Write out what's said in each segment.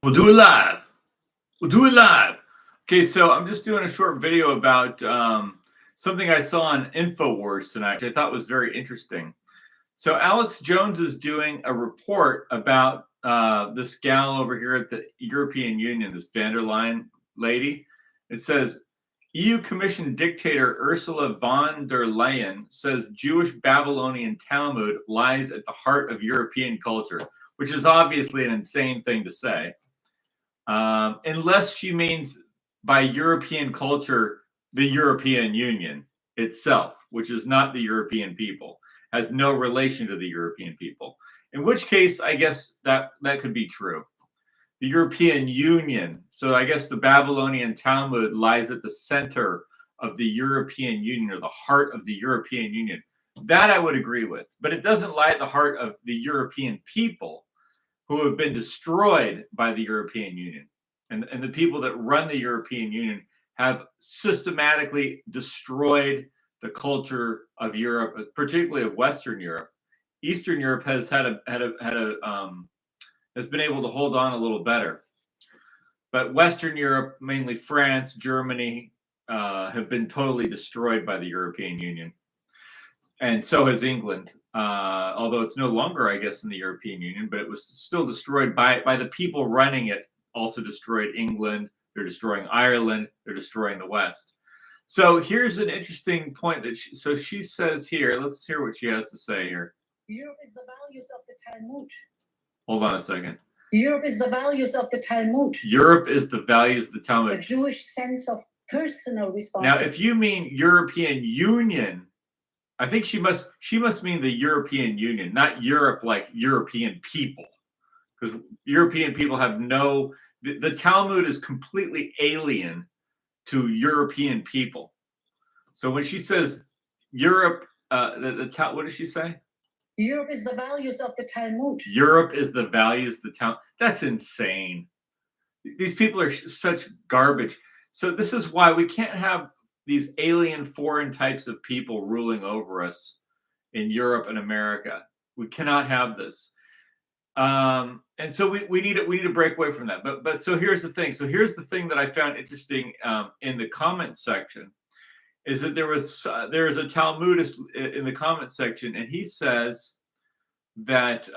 We'll do it live. We'll do it live. Okay, so I'm just doing a short video about something I saw on InfoWars tonight, which I thought was very interesting. So Alex Jones is doing a report about this gal over here at the European Union, this van der Leyen lady. It says, EU Commission dictator Ursula von der Leyen says Jewish Babylonian Talmud lies at the heart of European culture, which is obviously an insane thing to say. Unless she means by European culture, the European Union itself, which is not the European people, has no relation to the European people. In which case, I guess that could be true. The European Union. So I guess the Babylonian Talmud lies at the center of the European Union, or the heart of the European Union. That I would agree with. But it doesn't lie at the heart of the European people, who have been destroyed by the European Union. And the people that run the European Union have systematically destroyed the culture of Europe, particularly of Western Europe. Eastern Europe has been able to hold on a little better. But Western Europe, mainly France, Germany, have been totally destroyed by the European Union. And so has England, although it's no longer, I guess, in the European Union, but it was still destroyed by the people running it. Also destroyed England. They're destroying Ireland. They're destroying the West. So here's an interesting point that she says here. Let's hear what she has to say here. Europe is the values of the Talmud. Hold on a second. Europe is the values of the Talmud. Europe is the values of the Talmud. The Jewish sense of personal responsibility. Now, if you mean European Union, I think she must mean the European Union, not Europe like European people, because European people have the Talmud is completely alien to European people. So when she says Europe, what does she say? Europe is the values of the Talmud. Europe is the values of the Talmud. That's insane. These people are such garbage. So this is why we can't have these alien foreign types of people ruling over us in Europe and America. We cannot have this. And so we need to break away from that. But so here's the thing. So here's the thing that I found interesting in the comment section is that there is a Talmudist in the comment section, and he says that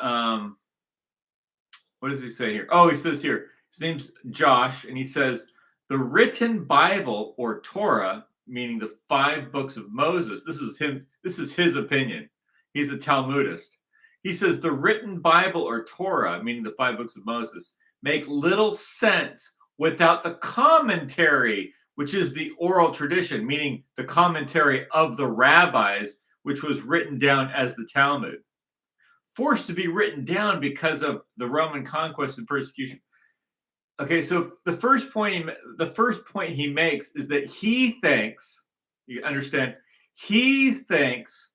what does he say here? Oh, he says here, his name's Josh, and he says the written Bible or Torah, meaning the 5 books of Moses. This is his opinion. He's a Talmudist. He says the written Bible or Torah, meaning the 5 books of Moses, make little sense without the commentary, which is the oral tradition, meaning the commentary of the rabbis, which was written down as the Talmud. Forced to be written down because of the Roman conquest and persecution. Okay, so the first point he makes is that he thinks, you understand, he thinks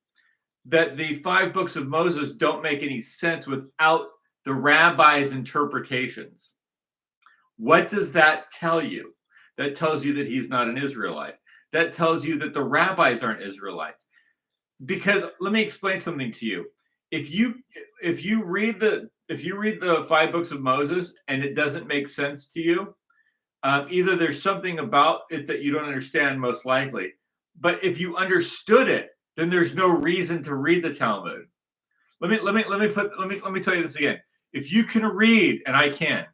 that the 5 books of Moses don't make any sense without the rabbis' interpretations. What does that tell you? That tells you that he's not an Israelite. That tells you that the rabbis aren't Israelites. Because let me explain something to you. If you read the 5 books of Moses and it doesn't make sense to you, either there's something about it that you don't understand, most likely. But if you understood it, then there's no reason to read the Talmud. Let me tell you this again. If you can read, and I can,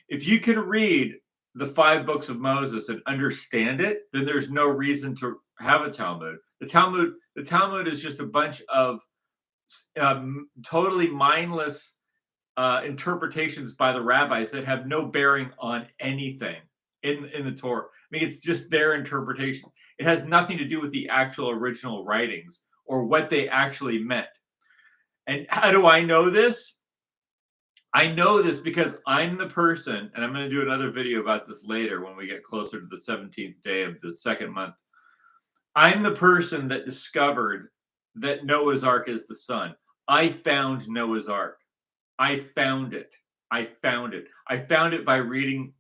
if you can read the 5 books of Moses and understand it, then there's no reason to have a Talmud. The Talmud is just a bunch of totally mindless interpretations by the rabbis that have no bearing on anything in the Torah. I mean, it's just their interpretation. It has nothing to do with the actual original writings or what they actually meant. And how do I know this? I know this because I'm the person, and I'm going to do another video about this later when we get closer to the 17th day of the 2nd month. I'm the person that discovered that Noah's Ark is the sun. I found Noah's Ark. I found it. I found it by reading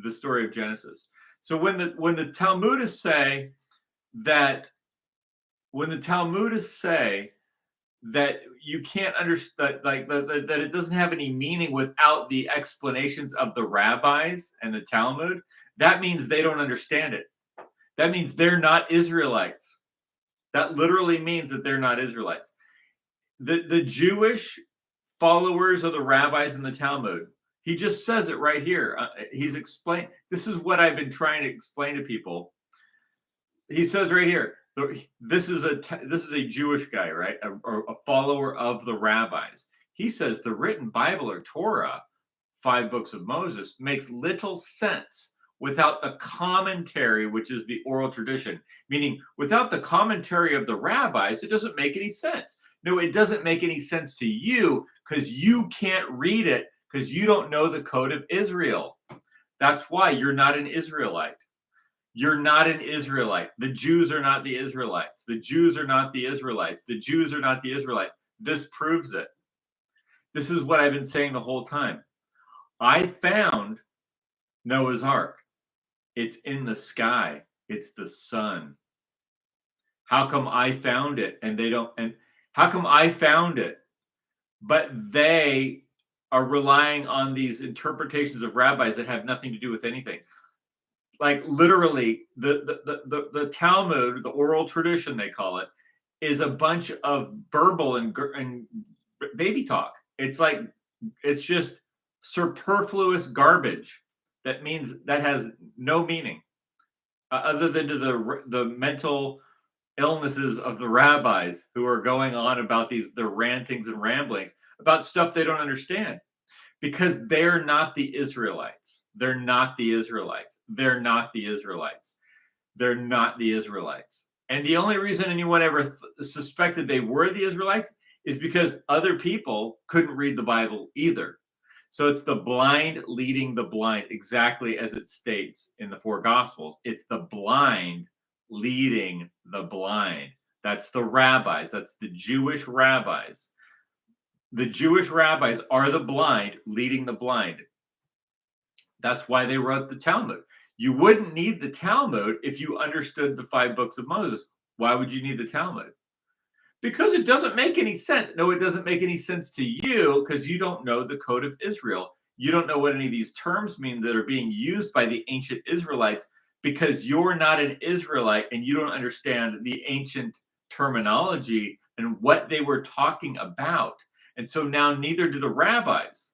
the story of Genesis. So when the Talmudists say that you can't understand, like that it doesn't have any meaning without the explanations of the rabbis and the Talmud, that means they don't understand it. That means they're not Israelites. That literally means that they're not Israelites. The Jewish followers of the rabbis and the Talmud, he just says it right here. He's explained. This is what I've been trying to explain to people. He says right here, this is a Jewish guy, right? A follower of the rabbis. He says the written Bible or Torah, 5 books of Moses, makes little sense without the commentary, which is the oral tradition. Meaning, without the commentary of the rabbis, it doesn't make any sense. No, it doesn't make any sense to you because you can't read it because you don't know the code of Israel. That's why you're not an Israelite. You're not an Israelite. The Jews are not the Israelites. The Jews are not the Israelites. The Jews are not the Israelites. This proves it. This is what I've been saying the whole time. I found Noah's Ark. It's in the sky. It's the sun. How come I found it and they don't? And how come I found it, but they are relying on these interpretations of rabbis that have nothing to do with anything? Like literally, the Talmud, the oral tradition they call it, is a bunch of burble and baby talk. It's like it's just superfluous garbage that has no meaning other than to the mental illnesses of the rabbis who are going on about the rantings and ramblings about stuff they don't understand because they're not the Israelites. They're not the Israelites. They're not the Israelites. They're not the Israelites. And the only reason anyone ever suspected they were the Israelites is because other people couldn't read the Bible either. So it's the blind leading the blind, exactly as it states in the 4 Gospels. It's the blind leading the blind. That's the rabbis. That's the Jewish rabbis. The Jewish rabbis are the blind leading the blind. That's why they wrote the Talmud. You wouldn't need the Talmud if you understood the 5 books of Moses. Why would you need the Talmud? Because it doesn't make any sense. No, it doesn't make any sense to you because you don't know the code of Israel. You don't know what any of these terms mean that are being used by the ancient Israelites because you're not an Israelite and you don't understand the ancient terminology and what they were talking about. And so now neither do the rabbis.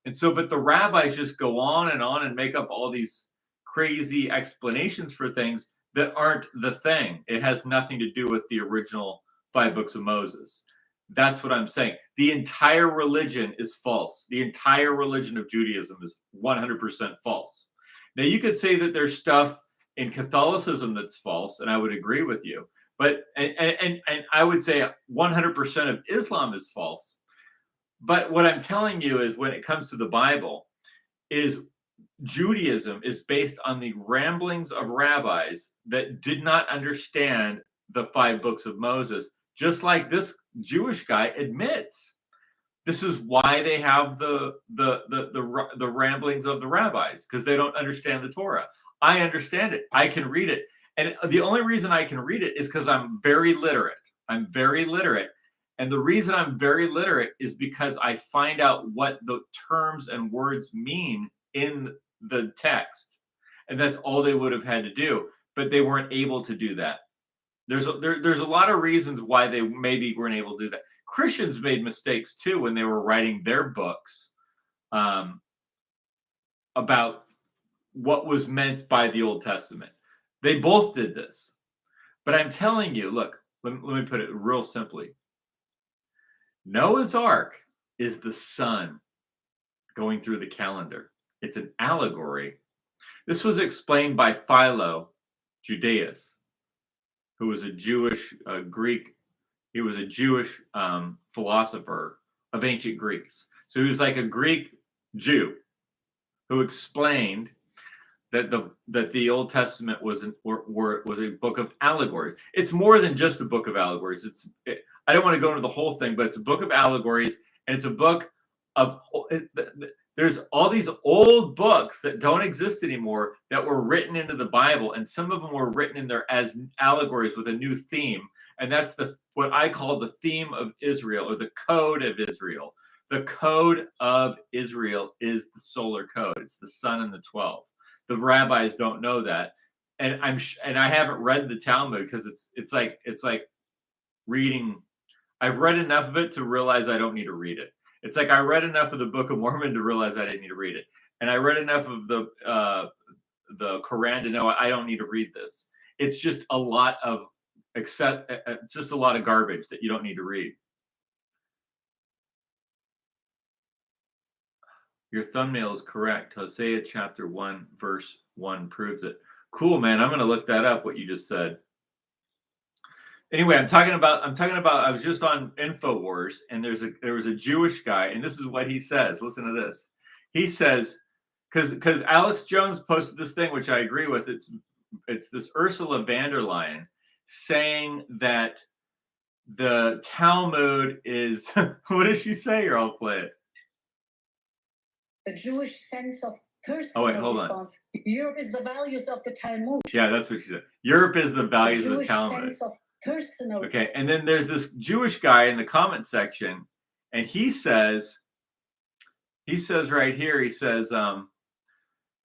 And so, but the rabbis just go on and make up all these crazy explanations for things that aren't the thing. It has nothing to do with the original 5 books of Moses. That's what I'm saying. The entire religion is false. The entire religion of Judaism is 100% false. Now, you could say that there's stuff in Catholicism that's false, and I would agree with you. But and I would say 100% of Islam is false. But what I'm telling you is when it comes to the Bible, is Judaism is based on the ramblings of rabbis that did not understand the 5 books of Moses, just like this Jewish guy admits. This is why they have the ramblings of the rabbis, because they don't understand the Torah. I understand it. I can read it. And the only reason I can read it is because I'm very literate. I'm very literate. And the reason I'm very literate is because I find out what the terms and words mean in the text. And that's all they would have had to do. But they weren't able to do that. There's a lot of reasons why they maybe weren't able to do that. Christians made mistakes too when they were writing their books about what was meant by the Old Testament. They both did this. But I'm telling you, look, let me put it real simply. Noah's Ark is the sun going through the calendar. It's an allegory. This was explained by Philo Judaeus, who was a Jewish Greek. He was a Jewish philosopher of ancient Greeks. So he was like a Greek Jew who explained that the Old Testament was a book of allegories. It's more than just a book of allegories. I don't want to go into the whole thing, but it's a book of allegories, and it's a book of. There's all these old books that don't exist anymore that were written into the Bible, and some of them were written in there as allegories with a new theme. and that's what I call the theme of Israel, or the code of Israel. The code of Israel is the solar code. It's the sun and the 12. The rabbis don't know that, and I haven't read the Talmud because it's like reading. I've read enough of it to realize I don't need to read it. It's like I read enough of the Book of Mormon to realize I didn't need to read it, and I read enough of the Quran to know I don't need to read this. It's just a lot of it's just a lot of garbage that you don't need to read. Your thumbnail is correct. Hosea chapter 1 verse 1 proves it. Cool, man. I'm going to look that up, what you just said. Anyway, I'm talking about I was just on InfoWars, and there was a Jewish guy, and this is what he says. Listen to this. He says, because Alex Jones posted this thing, which I agree with. It's this Ursula von der Leyen saying that the Talmud is what does she say? Here, I'll play it. The Jewish sense of personal response. Europe is the values of the Talmud. Yeah, that's what she said. Europe is the values of the Talmud. Sense of personal. Okay, and then there's this Jewish guy in the comment section, and he says right here, he says, the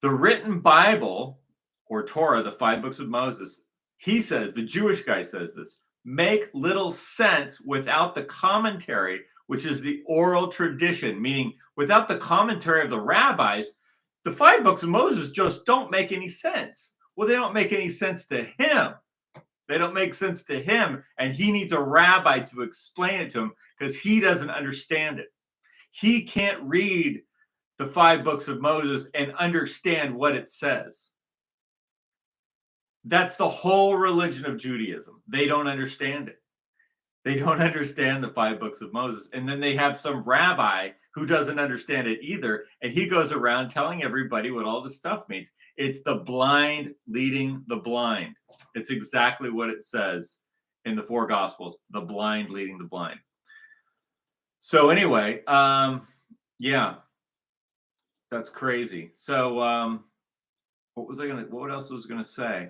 written Bible or Torah, the 5 books of Moses, he says, the Jewish guy says this, make little sense without the commentary, which is the oral tradition, meaning without the commentary of the rabbis, the 5 books of Moses just don't make any sense. Well, they don't make any sense to him. They don't make sense to him, and he needs a rabbi to explain it to him because he doesn't understand it. He can't read the 5 books of Moses and understand what it says. That's the whole religion of Judaism. They don't understand it. They don't understand the 5 books of Moses. And then they have some rabbi who doesn't understand it either. And he goes around telling everybody what all the stuff means. It's the blind leading the blind. It's exactly what it says in the 4 Gospels, the blind leading the blind. So anyway, yeah, that's crazy. So what else was I gonna say?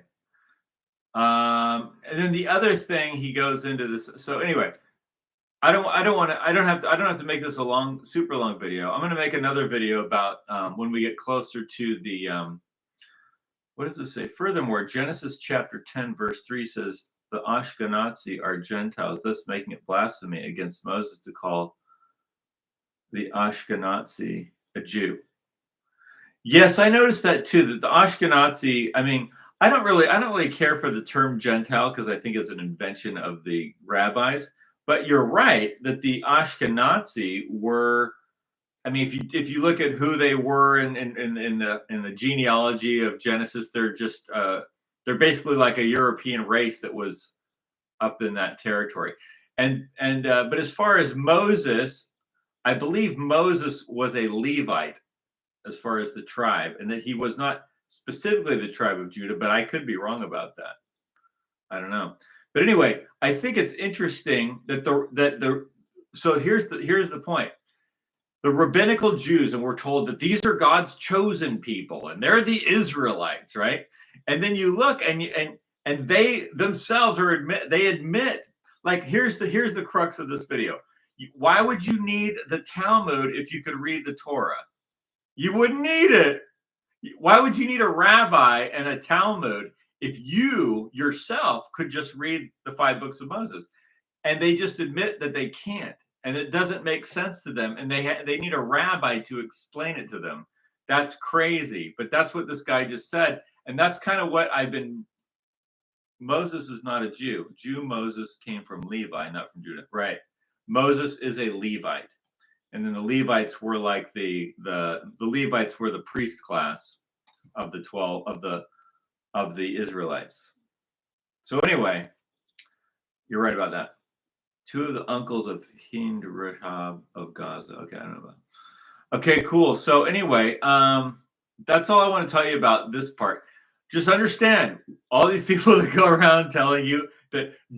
And then the other thing he goes into this. So anyway, I don't have to make this a super long video. I'm going to make another video about when we get closer to the what does it say? Furthermore, Genesis chapter 10 verse 3 says the Ashkenazi are Gentiles, thus making it blasphemy against Moses to call the Ashkenazi a Jew. Yes, I noticed that too. That the Ashkenazi, I mean, I don't really care for the term Gentile because I think it's an invention of the rabbis. But you're right that the Ashkenazi were. I mean, if you look at who they were in the genealogy of Genesis, they're just they're basically like a European race that was up in that territory. But as far as Moses, I believe Moses was a Levite as far as the tribe, and that he was not specifically the tribe of Judah, but I could be wrong about that. I don't know. But anyway, I think it's interesting that so here's the point. The rabbinical Jews, and we're told that these are God's chosen people, and they're the Israelites, right? And then you look and they themselves admit, like here's the crux of this video. Why would you need the Talmud if you could read the Torah? You wouldn't need it. Why would you need a rabbi and a Talmud if you yourself could just read the 5 books of Moses? And they just admit that they can't, and it doesn't make sense to them, and they need a rabbi to explain it to them. That's crazy, but that's what this guy just said, and that's kind of what Moses is not a Jew. Moses came from Levi, not from Judah. Right. Moses is a Levite. And then the Levites were like the Levites were the priest class of the 12 of the Israelites. So anyway, you're right about that. 2 of the uncles of Hind Rahab of Gaza. Okay, I don't know about. Okay, cool. So anyway, that's all I want to tell you about this part. Just understand all these people that go around telling you that